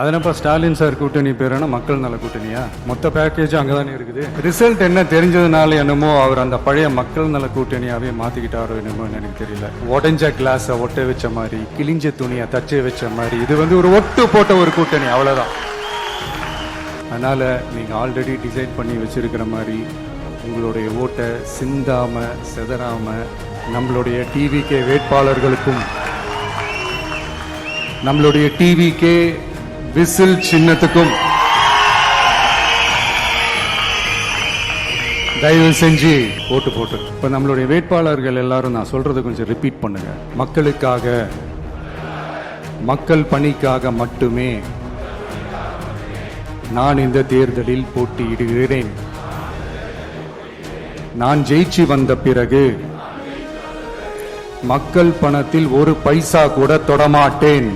அதனப்ப Stalin sir கூட்டணி பேருனா மக்கள் நல கூட்டணியா? மொத்த பேக்கேஜ் அங்கதானே இருக்குது. ரிசல்ட் என்ன தெரிஞ்சதுனால என்னமோ அவர் அந்த பழைய மக்கள் நல கூட்டணியாவே மாத்திக்கிட்டாரோ என்னமோ எனக்கு தெரியல. உடஞ்ச கிளாஸ ஒட்ட வச்ச மாதிரி, கிழிஞ்ச துணியை தச்சு வச்ச மாதிரி, இது ஒரு ஒட்டு போட்ட ஒரு கூட்டணி, அவ்வளவுதான். அதனால நீங்க ஆல்ரெடி டிசைட் பண்ணி வச்சிருக்கிற மாதிரி உங்களுடைய ஓட்டை சிந்தாம செதறாம நம்மளுடைய டிவிகே வேட்பாளர்களுக்கும் நம்மளுடைய டிவிகே விசில் சின்னத்துக்கும் தயவு செஞ்சு ஓட்டு போட்டு. இப்ப நம்மளுடைய வேட்பாளர்கள் எல்லாரும் நான் சொல்றது கொஞ்சம் ரிப்பீட் பண்ணுங்க. மக்களுக்காக, மக்கள் பணிக்காக மட்டுமே நான் இந்த தேர்தலில் போட்டியிடுகிறேன். நான் ஜெயிச்சு வந்த பிறகு மக்கள் பணத்தில் ஒரு பைசா கூட தொடமாட்டேன்.